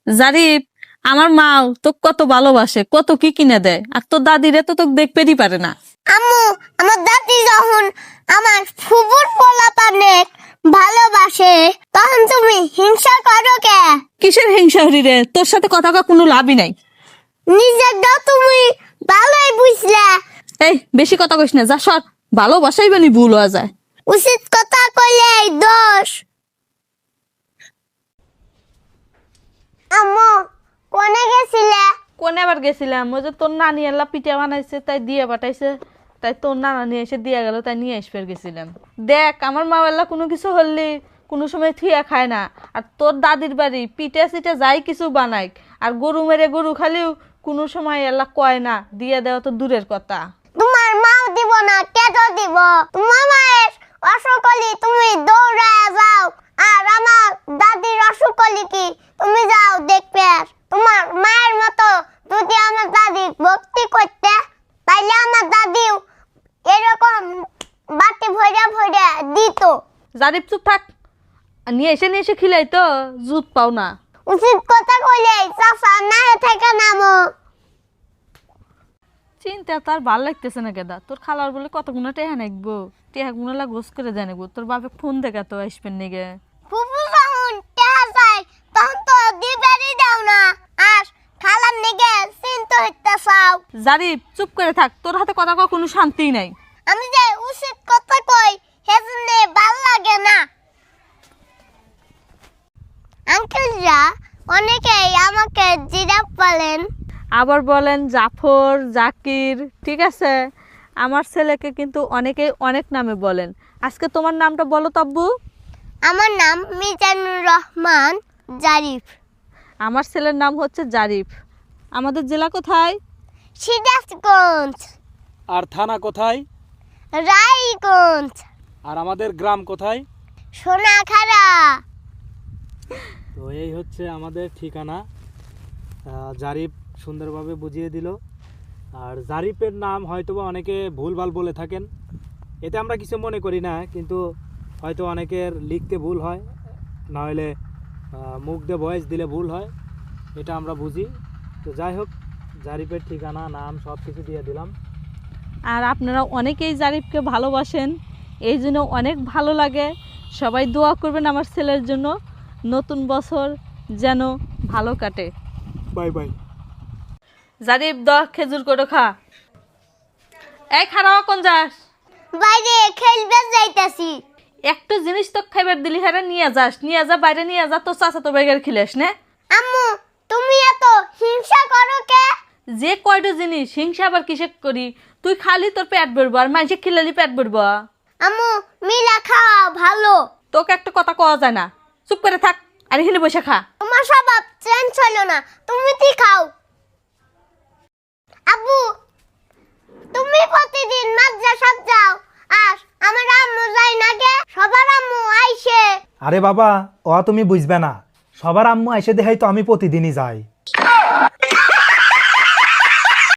জারিফ, আমার মাও তোকে কত ভালোবাসে, কত কি কিনে দেয়, আর তোর দাদিরে তো তোকে দেখতেই পারে না। আম্মু, আমার দাদি যখন আমার ফুফুর পোলাপানে ভালোবাসে তখন তুমি হিংসা করো কে? কিসের হিংসা হরি রে, তোর সাথে কথা কওয়া কোনো লাভই নাই। নিজেরটা তুমি ভালোই বুঝলে। এই বেশি কথা কইস না, যা সর। ভালোবাসাই বানি ভুল হয়ে যায়। উচিত কথা কইলে দোষ। আম্মু, কোনে গেছিলে? কোনে আবার গেছিলাম, ওই যে তোর নানি এলা পিঠা বানাইছে তাই দিয়ে পাঠাইছে, তাই তোর নানা নিয়ে এসে দিয়ে গেল, তাই নিয়ে এসে গেছিলাম। দেখ, আমার মা এলা কোনো কিছু হলে কোনো সময় থিয়া খায় না। আর তোর দাদির বাড়ি পিঠা সিঠা যাই কিছু বানাই, আর গরু মেরে গরু খালিও কোনো সময় এলা কয় না, দিয়ে দেওয়া তো দূরের কথা। তোমার মাও দিব না, কেটো দিব? তোমার মায়ের অসুখ হলে তুমি দৌড়ায় যাও, আর আমার দাদির অসুখ হলে কি তুমি যাও দেখবে? তোমার মায়ের মতো যদি আমার দাদি ভক্তি করতে, তাইলে আমার দাদিও এরকম বাটি ভরে ভরে দিত। জারিফ চুপ থাক, নিয়ে এসে খিলাই তো জুত পাও না। উচিত কথা কইলে চাচা না থেকে নামো। চিন্তা তার ভাল লাগতেছে না কেদা, তোর খালার বলে কতগুলো টেহা নাকবো, টেহা গুলো গোস করে জানাবো। তোর বাপে ফোন দেখা তো আসবেন নিগে। ফুফু যখন টেহা চাই তখন তো দিবারই দাও না, আর খালার নিগে চিন্তা হইতে চাও। জারিফ চুপ করে থাক, তোর হাতে কথা কওয়া কোনো শান্তিই নাই। আমি যে উচিত কথা কই সেজন্য ভাল লাগে না। আঙ্কেলরা অনেকেই আমাকে জিরাফ বলেন। আবার বলেন জাফর, জাকির, ঠিক আছে। আমার ছেলেকে কিন্তু অনেকেই অনেক নামে বলেন। আজকে তোমার নামটা বলো তব্বু। আমার নাম মিজানুর রহমান জারিফ। আমার ছেলের নাম হচ্ছে জারিফ। আমাদের জেলা কোথায়? সিরাজগঞ্জ। আর থানা কোথায়? রায়গঞ্জ। আর আমাদের গ্রাম কোথায়? সোনাখাড়া। তো এই হচ্ছে আমাদের ঠিকানা। জারিফ সুন্দরভাবে বুঝিয়ে দিল। আর জারিফের নাম হয়তোবা অনেকে ভুলভাল বলে থাকেন, এতে আমরা কিছু মনে করি না, কিন্তু হয়তো অনেকের লিখতে ভুল হয়, না হলে মুখ দিয়ে ভয়েস দিলে ভুল হয়, এটা আমরা বুঝি। তো যাই হোক, জারিফের ঠিকানা, নাম সব কিছু দিয়ে দিলাম। আর আপনারা অনেকেই জারিফকে ভালোবাসেন, এই জন্য অনেক ভালো লাগে। সবাই দোয়া করবেন আমার ছেলের জন্য, নতুন বছর যেন ভালো কাটে। Bye bye. জারিফ খেজুর করে খা। এই খারাপ কোন যাস? বাইরে খেলবে যাইতাছি। একটু জিনিস তো খাইবার দিলি, হ্যাঁ নিয়ে যাস, নিয়ে যা, বাইরে নিয়ে যা, তোর চাচা তো বেগের খিলেস না। আম্মু, তুমি এত হিংসা করো কে? যে কয়টা জিনিস হিংসা আবার কিসে করি? তুই খালি তোর পেট ভরবো, আর মাইসে খিলালি পেট ভরবো। আম্মু, মিলা খাওয়া ভালো। তোকে একটা কথা কওয়া যায় না, চুপ করে থাক আর এখানে বসে খা। তোমার স্বভাব চেঞ্জ হলো না, তুমি কি খাও? আব্বু, তুমি প্রতিদিন মাদ্রাসা যাও, আর আমার আম্মু যাই না গে? সবার আম্মু আইসে। আরে বাবা, ও তুমি বুঝবে না, সবার আম্মু এসে দেখাই তো আমি প্রতিদিনই যাই।